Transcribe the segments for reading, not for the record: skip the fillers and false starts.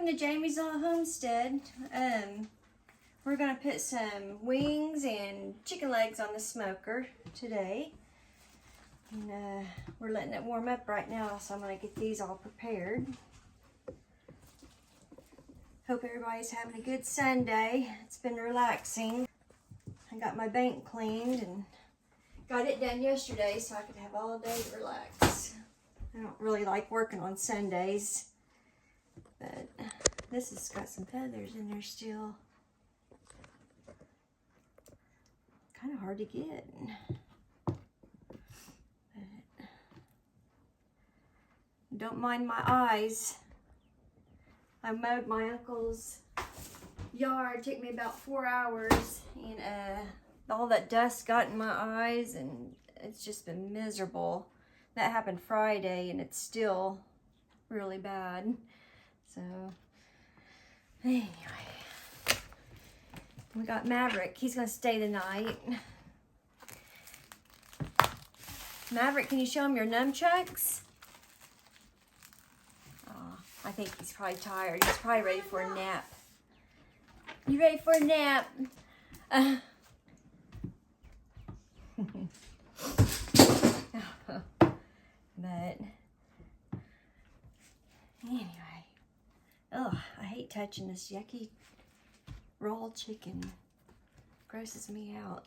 Welcome to Jamie's Little Homestead. We're gonna put some wings and chicken legs on the smoker today. And we're letting it warm up right now, so I'm gonna get these all prepared. Hope everybody's having a good Sunday. It's been relaxing. I got my bank cleaned and got it done yesterday so I could have all day to relax. I don't really like working on Sundays, but this has got some feathers in there still. Kind of hard to get. But don't mind my eyes. I mowed my uncle's yard. It took me about 4 hours, and all that dust got in my eyes, and it's just been miserable. That happened Friday, and it's still really bad. So anyway, we got Maverick. He's gonna stay the night. Maverick, can you show him your nunchucks? Oh, I think he's probably tired. He's probably ready for a nap. You ready for a nap? But anyway, oh, I hate touching this yucky raw chicken. Grosses me out.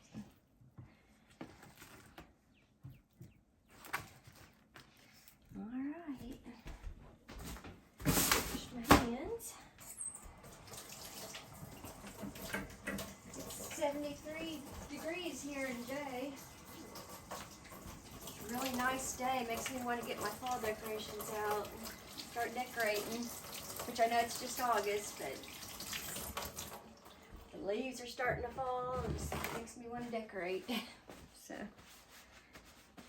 All right, wash my hands. It's 73 degrees here in Jay. Really nice day. Makes me want to get my fall decorations out and start decorating, which I know it's just August, but the leaves are starting to fall and it just makes me want to decorate. So,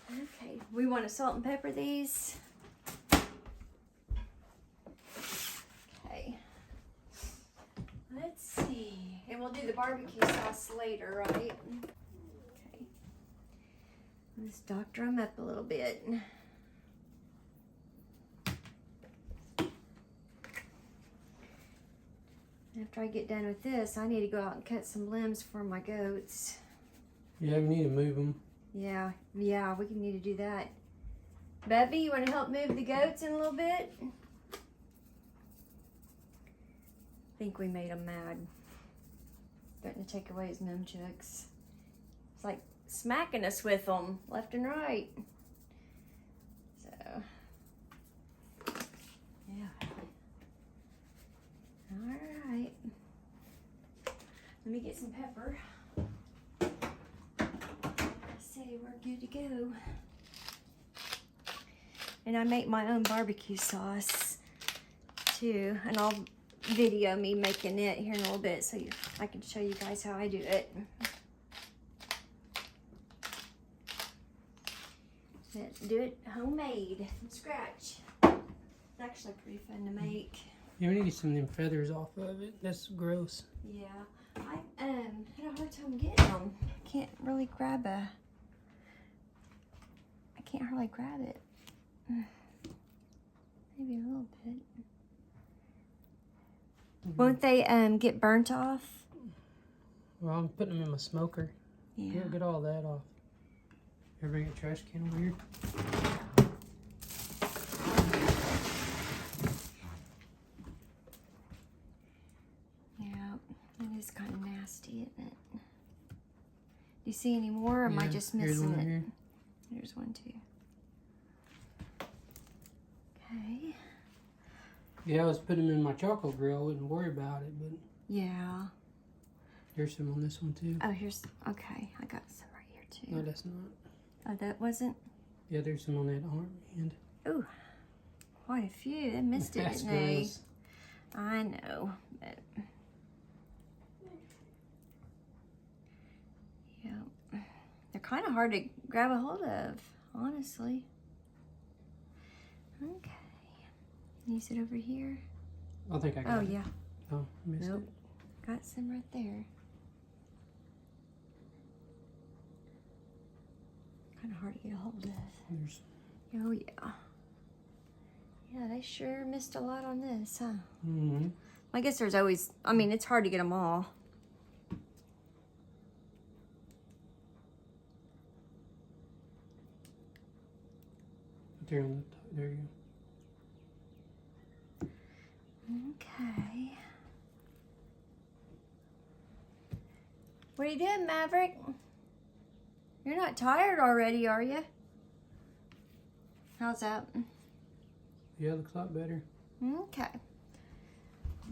okay, we want to salt and pepper these. Okay, let's see, and we'll do the barbecue sauce later, right? Let's doctor them up a little bit. After I get done with this, I need to go out and cut some limbs for my goats. Yeah, we need to move them. Yeah, we can need to do that. Bubby, you want to help move the goats in a little bit? I think we made him mad. Threatening to take away his nunchucks. It's like smacking us with them left and right. So, yeah. All right. Let me get some pepper. Say we're good to go. And I make my own barbecue sauce too, and I'll video me making it here in a little bit so I can show you guys how I do it. Do it homemade from scratch. It's actually pretty fun to make. Yeah, we need to get some of them feathers off of it. That's gross. Yeah, I had a hard time getting them. Can't really grab I can't hardly grab it. Maybe a little bit. Won't they get burnt off? Well, I'm putting them in my smoker. Yeah. Get all that off. Ever bring a trash can over here? Yeah, it is kind of nasty, isn't it? Do you see any more, or am I just here's missing one it? here. There's one too. Okay. Yeah, I was putting them in my charcoal grill. I wouldn't worry about it, but Yeah. there's some on this one too. Oh, here's, okay, I got some right here too. No, that's not. Oh, that wasn't? Yeah, there's some on that arm end. Ooh, quite a few. They missed it, That's didn't they? gross. I know, but yeah, they're kind of hard to grab a hold of, honestly. Okay, can you sit over here? I think I got it. Yeah, Oh, I missed nope, got some right there. Kind of hard to get a hold of. it. There's Oh yeah. Yeah, they sure missed a lot on this, huh? Mm-hmm. I guess there's always, I mean, it's hard to get them all. There, there you go. Okay. What are you doing, Maverick? You're not tired already, are you? How's that? Yeah, looks a lot better. Okay.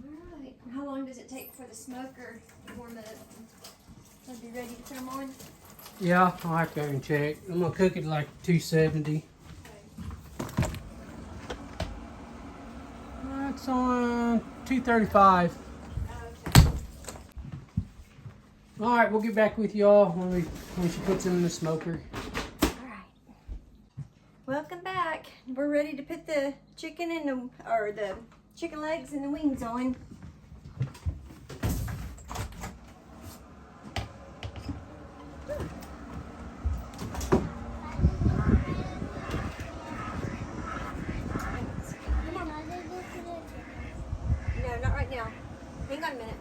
All right. How long does it take for the smoker to warm up? I'll be ready to put them on. Yeah, I'll have to go and check. I'm gonna cook it like 270. It's on 235. Okay. All right, we'll get back with y'all when she puts them in the smoker. All right. Welcome back. We're ready to put the chicken in the chicken legs and the wings on. No, not right now. Hang on a minute.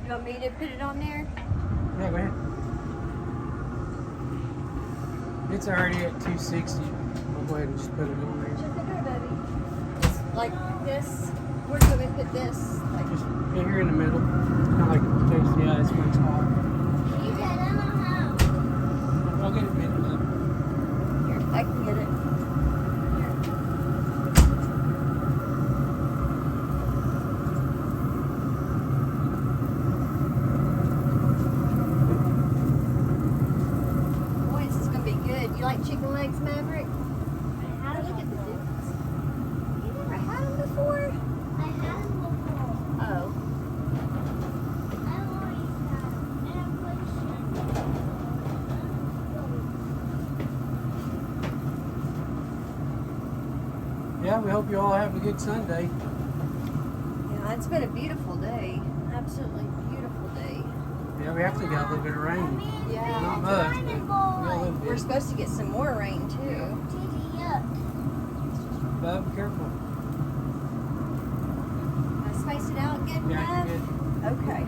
You want me to put it on there? Yeah, go ahead. It's already at 260. I'll go ahead and just put it on there. Just put it, baby. Just like this. Where do we put this? Like, Just right here in the middle. Kind of like the taste. Yeah, that's where it's hot. I'll get it bitten up. here, I can get it. Boy, this is gonna be good. You like chicken legs, Maverick? Look at the difference. You never had them before? Oh. Yeah, we hope you all have a good Sunday. Yeah, it's been a beautiful day. Absolutely beautiful day. Yeah, we actually got a little bit of rain. Yeah. Not much, but we got a little We're bit. supposed to get some more rain too. But be careful. I space it out good Yeah, enough? you're good. Okay.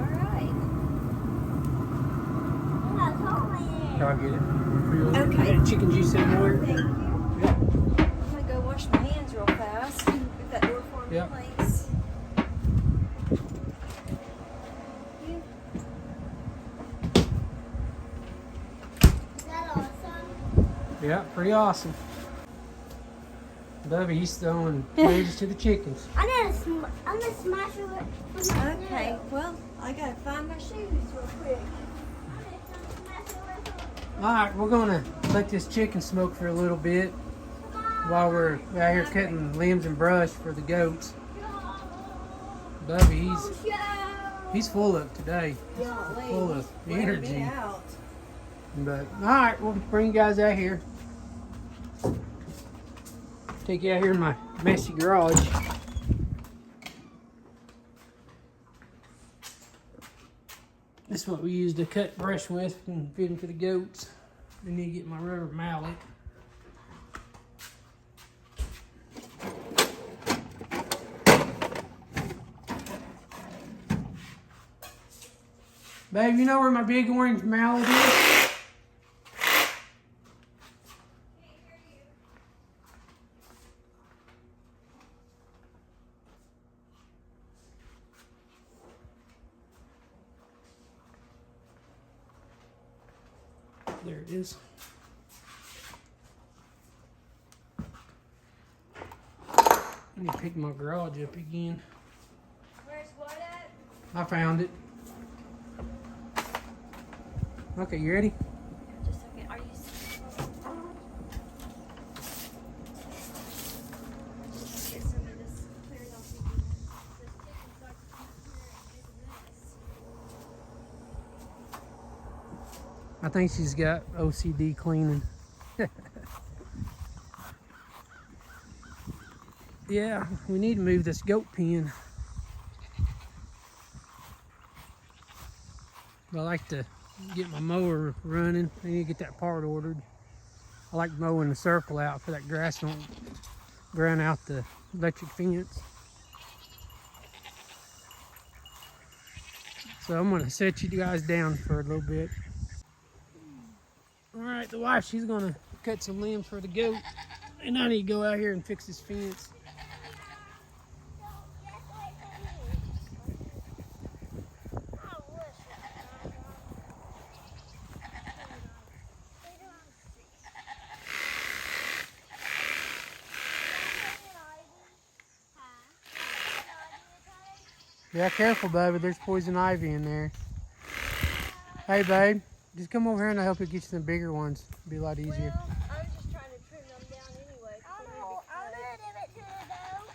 Alright. I'll get it. For you. Okay. Any chicken juice anywhere? Thank you. Yeah. I'm gonna go wash my hands real fast. Get that door for me, Yep. please. You. Yeah, pretty awesome. Dubby, he's throwing flavors to the chickens. I'm gonna smash it with my Okay, nail. well, I gotta find my shoes real quick. Alright, we're gonna let this chicken smoke for a little bit while we're out here cutting limbs and brush for the goats. Dubby, he's full of today. Golly, Full of wear me energy. out. But alright, we'll bring you guys out here. Take you out here in my messy garage. This is what we use to cut brush with and feed them to the goats. I need to get my rubber mallet. Babe, you know where my big orange mallet is? There it is. I need to pick my garage up again. Where's what at? I found it. Okay, you ready? Just a second. Are you? Get some of this cleared off. This chicken starts to come here and do this. I think she's got OCD cleaning. Yeah, we need to move this goat pen. I like to get my mower running. I need to get that part ordered. I like mowing the circle out for that grass don't ground out the electric fence. So I'm gonna set you guys down for a little bit. All right, the wife, she's gonna cut some limbs for the goat. And I need to go out here and fix this fence. Yeah, careful, baby. There's poison ivy in there. Hey, babe. Just come over here and I'll help you get you some bigger ones. It'll be a lot easier. Well, I was just trying to trim them down anyway. I'm gonna give it to the goat.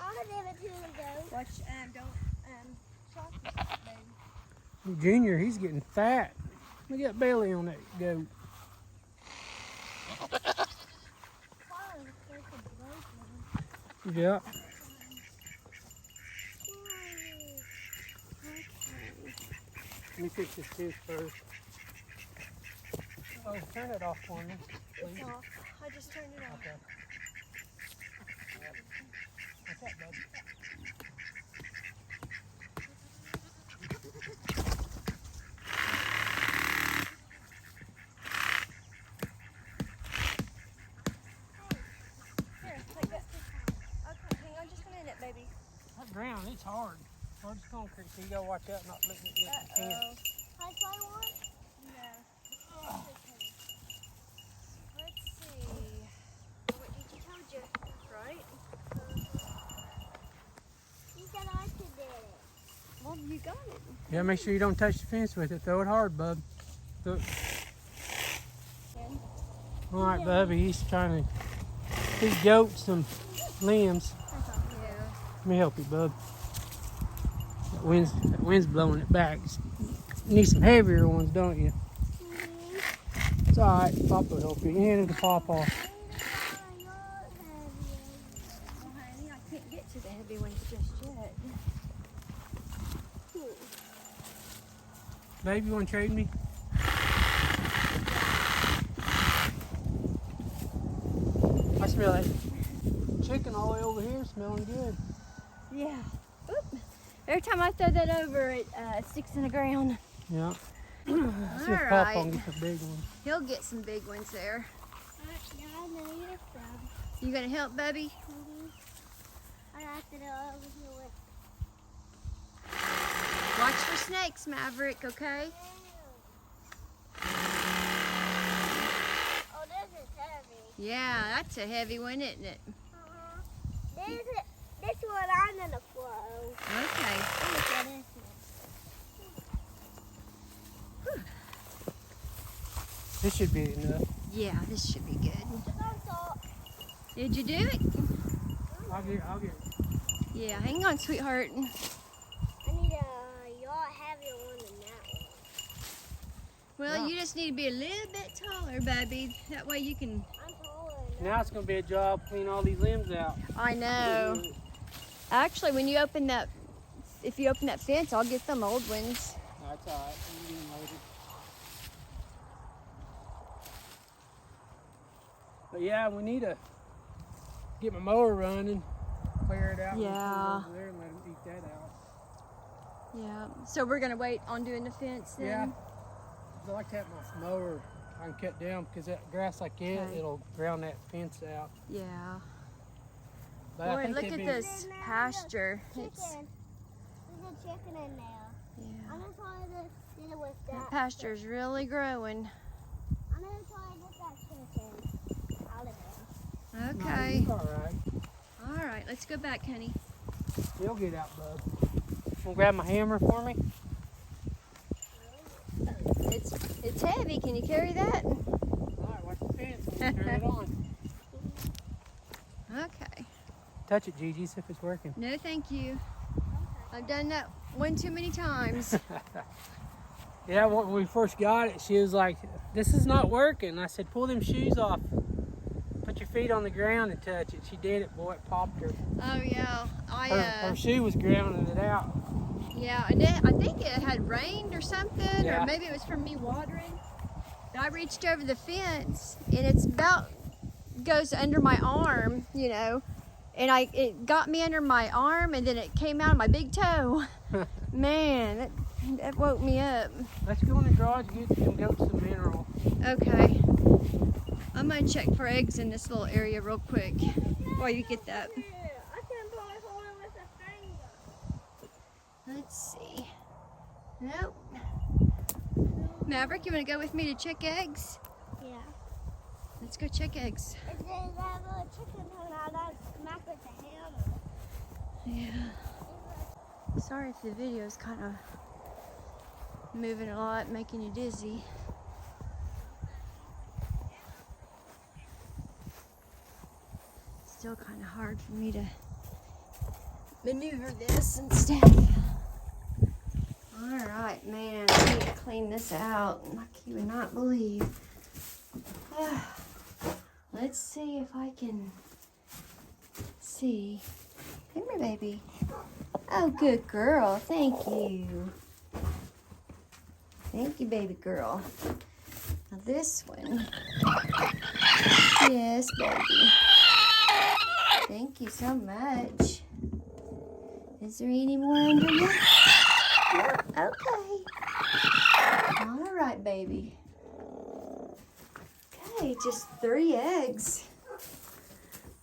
I'm gonna give it to the goat. Watch, don't, shock it, baby. Junior, he's getting fat. Look at that belly on that goat. Yeah. Let me fix this tooth first. Oh, turn it off for me, please. It's off. I just turned it off. Okay. What's that, bud? Here, take that. Okay, hang on just a minute, baby. That ground, it's hard. Hard as concrete, so you gotta watch out not letting it get the fence. Can I try one? No. Let's see. What did you told you? Right? You said I could do it. Well, you got it. Yeah, make sure you don't touch the fence with it. Throw it hard, bub. All right, Bubby, he's trying to feed goats some limbs. Yeah. Let me help you, bub. That wind's blowing it back. You need some heavier ones, don't you? It's all right. Papa will help you. You hand it to Papa. Well, honey, I can't get to the heavy ones just yet. Baby, you want to trade me? I smell that chicken all the way over here, smelling good. Yeah. Oop. Every time I throw that over, it sticks in the ground. Yeah. See if All Papa right. can get the big one. He'll get some big ones there. Yeah, I know you're from. You gonna help, Bubby? I have to go over here with. Watch for snakes, Maverick, okay? Oh, this is heavy. Yeah, that's a heavy one, isn't it? This one I'm gonna flow. Okay. Look at this one. This should be enough. Yeah, this should be good. Some salt. Did you do it? I'll get it. Yeah, hang on, sweetheart. I need a yacht heavier one than that one. Well, Yeah. you just need to be a little bit taller, baby. That way you can... I'm taller than Now it's gonna be a job cleaning all these limbs out. I know. Actually, when you open that... If you open that fence, I'll get them old ones. That's all right. You can get 'em later. But yeah, we need to get my mower running, clear it out. Yeah. And put it over there and let them eat that out. Yeah. So we're going to wait on doing the fence then? Yeah. I like to have my mower I can cut down because that grass like that, Okay. it'll ground that fence out. Yeah. But I Boy, think look they'd at be- this pasture. chicken. It's, There's a chicken in there. yeah. I'm gonna try to get it with That that. pasture's really growing. I'm gonna try to get that chicken out of there. Okay. It's all right. All right, let's go back, honey. They'll get out, bub. Want to grab my hammer for me? It's heavy. Can you carry that? All right, watch the fence. We'll turn it on. Okay. Touch it, Gigi, see if it's working. No, thank you. I've done that one too many times. Yeah, when we first got it, she was like, "This is not working." I said, "Pull them shoes off. Put your feet on the ground and touch it." She did it, boy, it popped her. Oh yeah, Her shoe was grounding it out. yeah, and I think it had rained or something, Yeah. or maybe it was from me watering. And I reached over the fence, and it's about goes under my arm, you know, and it got me under my arm, and then it came out of my big toe. Man, that woke me up. Let's go in the garage and get some goats some mineral. Okay. I'm gonna check for eggs in this little area real quick while you get that. I can probably hold it with a finger. Let's see. Nope. Maverick, you wanna go with me to check eggs? Yeah. Let's go check eggs. If there's that little chicken hung out, I'd smack with the hammer. Yeah. Sorry if the video is kind of moving a lot, making you dizzy. Still kind of hard for me to maneuver this and stuff. All right, man, I need to clean this out like you would not believe. Let's see if I can see. Come here, baby. Oh, good girl. Thank you. Thank you, baby girl. Now this one. Yes, baby. Thank you so much. Is there any more under you? Okay. All right, baby. Okay, just 3 eggs.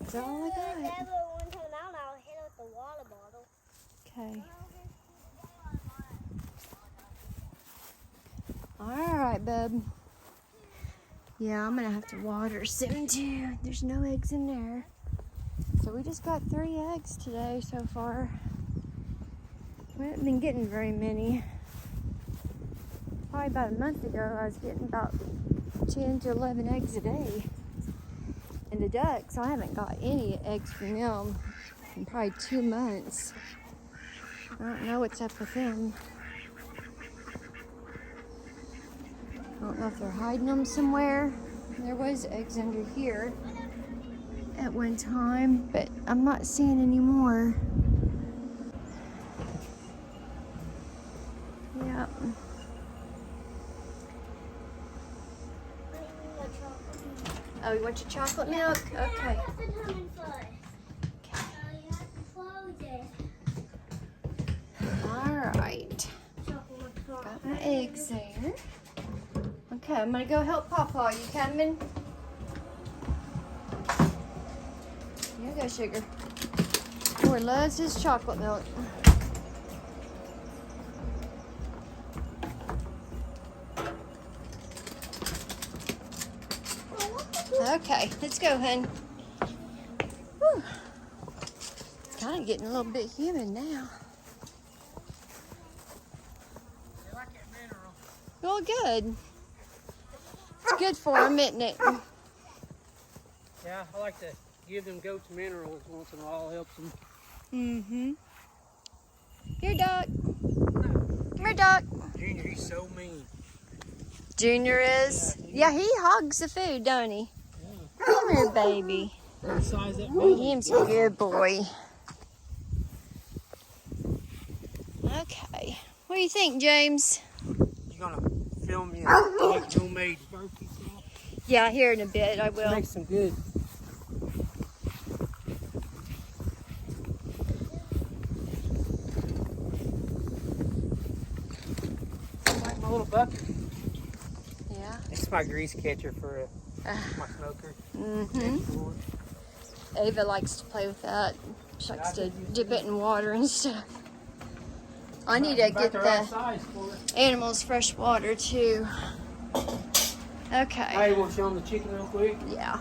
That's all I If got. that little one comes out, I'll hit it with the water bottle. Okay. All right, bub. Yeah, I'm gonna have to water soon too. There's no eggs in there. So we just got 3 eggs today so far. We haven't been getting very many. Probably about a month ago, I was getting about 10 to 11 eggs a day. And the ducks, I haven't got any eggs from them in probably 2 months. I don't know what's up with them. I don't know if they're hiding them somewhere. There was eggs under here at one time, but I'm not seeing any more. Yeah. Oh, you want your chocolate milk? Okay. All right. Got my eggs there. Okay, I'm gonna go help Papa. You coming? Here you go, sugar. Boy loves his chocolate milk. Okay, let's go, hun. Whew. It's kind of getting a little bit humid now. Well, good. It's good for them, isn't it? Yeah, I like to give them goats minerals once in a while. Helps them. Mm-hmm. Here, Doc. Come here, Doc. Junior, he's so mean. Junior is? Yeah, he hogs the food, don't he? Yeah. Come here, baby. What size that belly? Him's a good boy. Okay. What do you think, James? You gonna film me a make homemade barbecue sauce? Yeah, here in a bit I will. Make some good. Like my little bucket. Yeah. It's my grease catcher for my smoker. Mm-hmm. Ava likes to play with that. She likes to dip it in water and stuff. I need to get the animals fresh water too. Okay. Hey, we'll show them the chicken real quick. Yeah.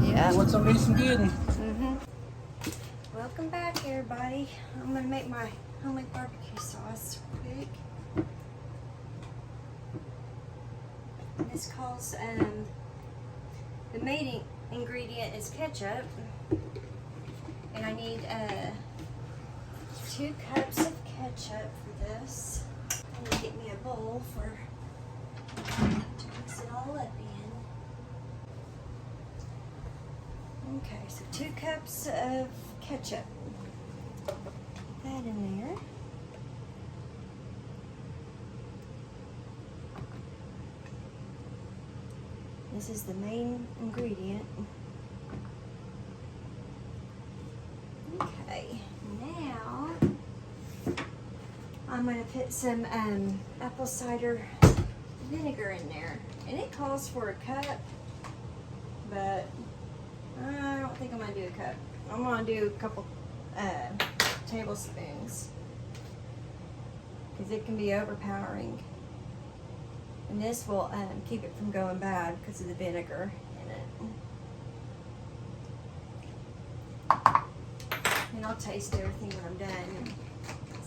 Yeah. Want some good? Mm-hmm. Welcome back, everybody. I'm gonna make my homemade barbecue sauce quick. This calls the main ingredient is ketchup, and I need 2 cups of ketchup for this. I'm gonna get me a bowl to mix it all up in. Okay, so 2 cups of ketchup. Put that in there. This is the main ingredient. Okay, now I'm gonna put some apple cider vinegar in there. And it calls for a cup, but I don't think I'm gonna do a cup. I'm gonna do a couple tablespoons because it can be overpowering. And this will keep it from going bad because of the vinegar in it. And I'll taste everything when I'm done and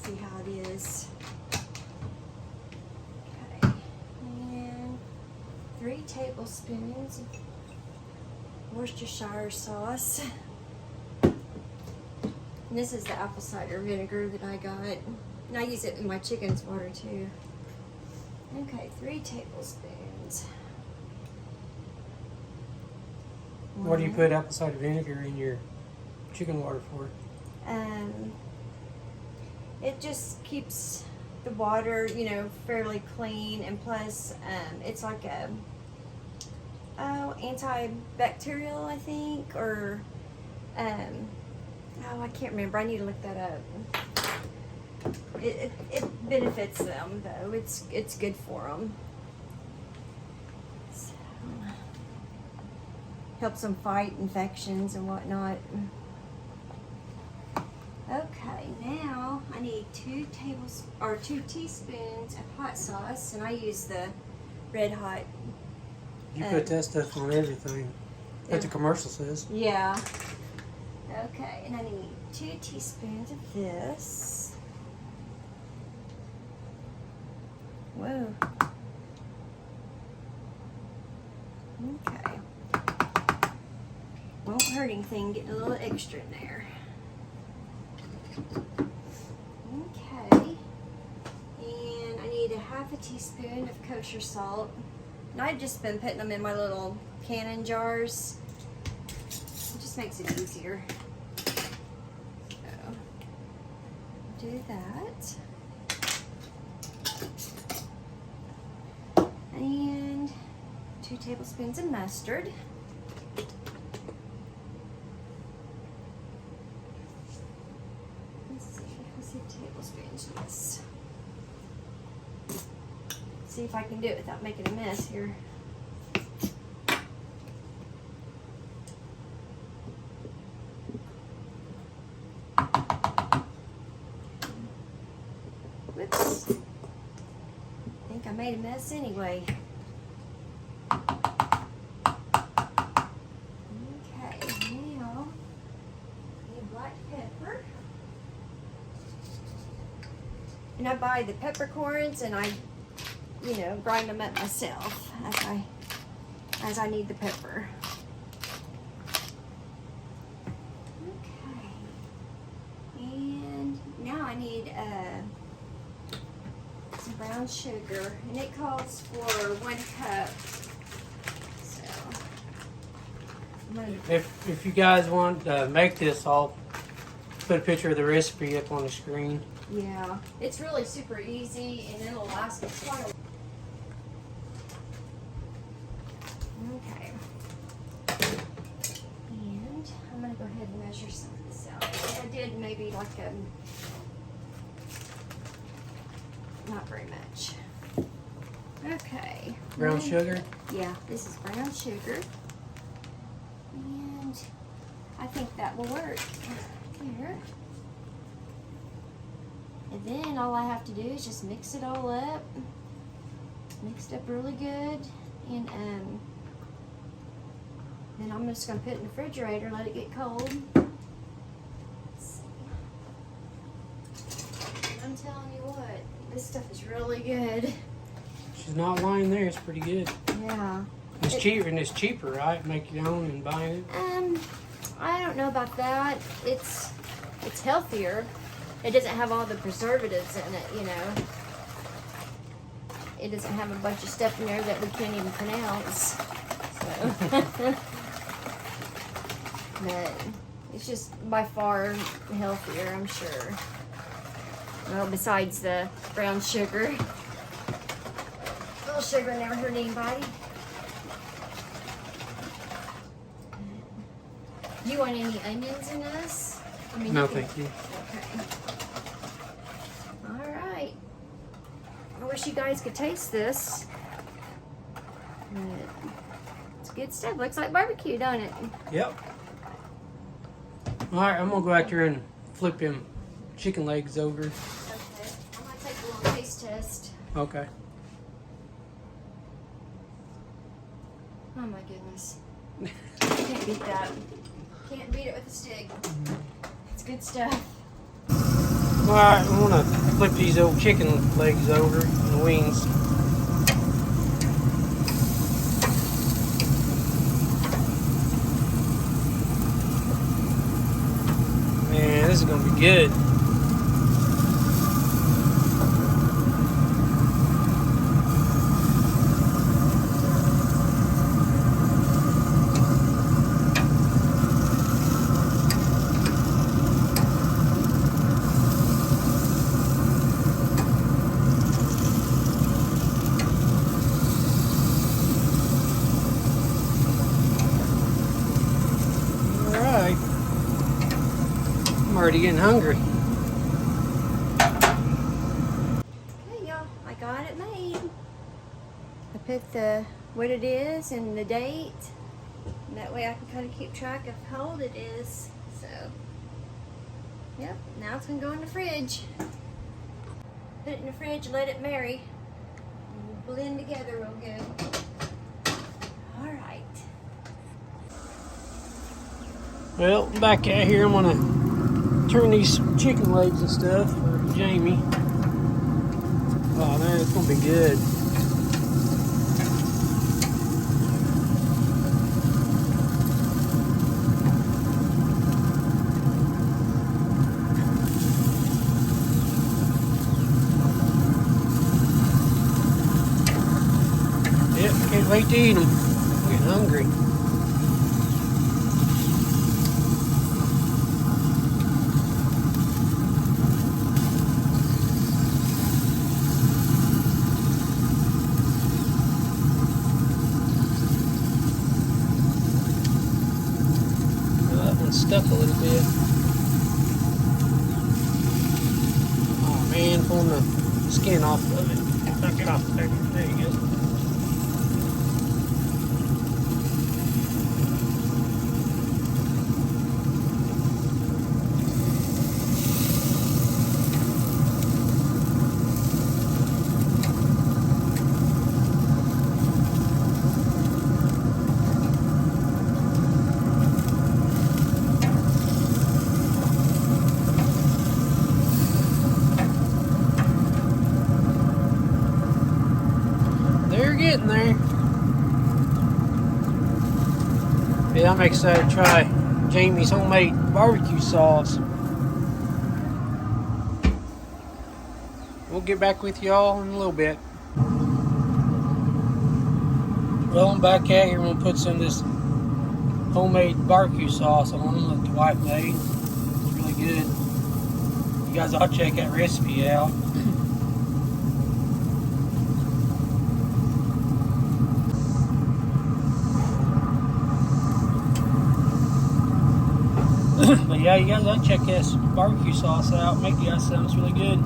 see how it is. Okay, and 3 tablespoons of Worcestershire sauce. And this is the apple cider vinegar that I got. And I use it in my chicken's water too. Okay, 3 tablespoons. What do you put apple cider vinegar in your chicken water for? It just keeps the water, you know, fairly clean, and plus it's like a antibacterial, I think, or I can't remember. I need to look that up. It benefits them though. It's good for them. So, helps them fight infections and whatnot. Okay, now I need 2 teaspoons of hot sauce, and I use the Red Hot. You put that stuff on everything. What the commercial says. Yeah. Okay, and I need 2 teaspoons of this. Whoa. Okay. Won't hurt anything, getting a little extra in there. Okay. And I need a half a teaspoon of kosher salt. And I've just been putting them in my little cannon jars. It just makes it easier. So, do that. And 2 tablespoons of mustard. Let's see tablespoons, yes. See if I can do it without making a mess here. Whoops. I think I made a mess anyway. Okay, now I need black pepper. And I buy the peppercorns and I, you know, grind them up myself as I need the pepper. Okay. And now I need some brown sugar, and it calls for 1 cup. So I'm gonna, If you guys want to make this, I'll put a picture of the recipe up on the screen. yeah, it's really super easy, and it'll last me quite a while. Okay. And I'm gonna go ahead and measure some of this out. I did maybe like not very much. Okay. Brown sugar? Yeah, this is brown sugar. And I think that will work. Here. And then all I have to do is just mix it all up. Mixed up really good. And then I'm just gonna put it in the refrigerator, let it get cold. Let's see. I'm telling you what, this stuff is really good. She's not lying there. It's pretty good. Yeah. It's cheaper, and it's cheaper, right? Make your own and buy it. I don't know about that. It's healthier. It doesn't have all the preservatives in it, you know. It doesn't have a bunch of stuff in there that we can't even pronounce. So. But it's just by far healthier, I'm sure. Well, besides the brown sugar. Little sugar never hurt anybody. Do you want any onions in this? I mean, No, you can- thank you. Okay. All right. I wish you guys could taste this. It's good stuff. Looks like barbecue, don't it? Yep. All right, I'm gonna go out there and flip them chicken legs over. Okay. I'm gonna take a little taste test. Okay. Oh my goodness. Can't beat that. Can't beat it with a stick. It's good stuff. All right, I'm gonna flip these old chicken legs over and the wings. Man, this is gonna be good. All right. I'm already getting hungry. Okay, y'all. I got it made. I put what it is and the date. And that way I can kind of keep track of how old it is. So, yep. Now it's gonna go in the fridge. Put it in the fridge, let it marry. And blend together real good. All right. Well, back out here, I'm gonna turn these chicken legs and stuff for Jamie. Oh man, it's gonna be good. Yep, can't wait to eat them. I'm getting hungry. That one's stuck a little bit. Oh man, pulling the skin off of it. Knock it off there. There you go. They're getting there. Yeah, I'm excited to try Jamie's homemade barbecue sauce. We'll get back with y'all in a little bit. Well, I'm back out here. I'm gonna put some of this homemade barbecue sauce on them that the wife made. It's really good. You guys ought to check that recipe out. But yeah, you guys ought to check this barbecue sauce out. Make you guys sounds really good.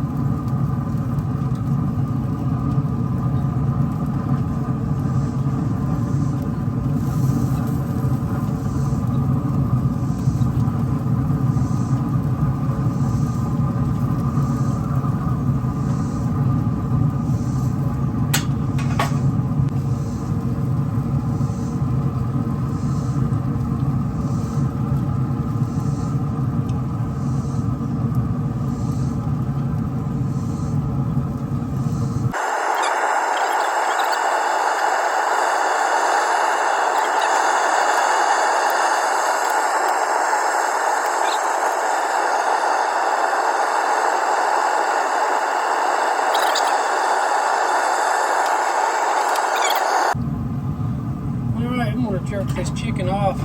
Alright, I'm gonna jerk this chicken off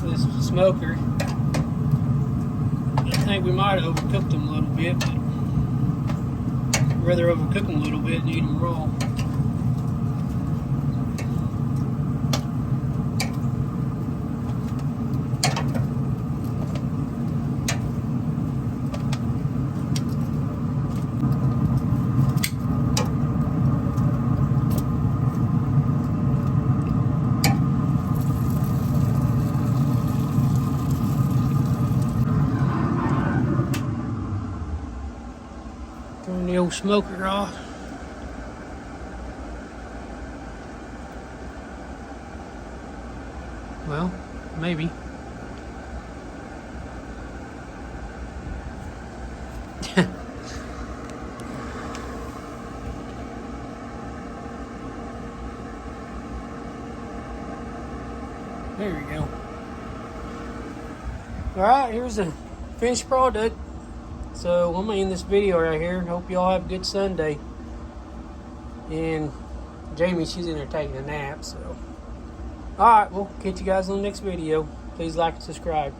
this smoker. I think we might have overcooked them a little bit, but I'd rather overcook them a little bit and eat them raw. old smoker off. Well, maybe. There we go. Alright, here's the finished product. So I'm going to end this video right here. Hope you all have a good Sunday. And Jamie, she's in there taking a nap. So, alright, we'll catch you guys on the next video. Please like and subscribe.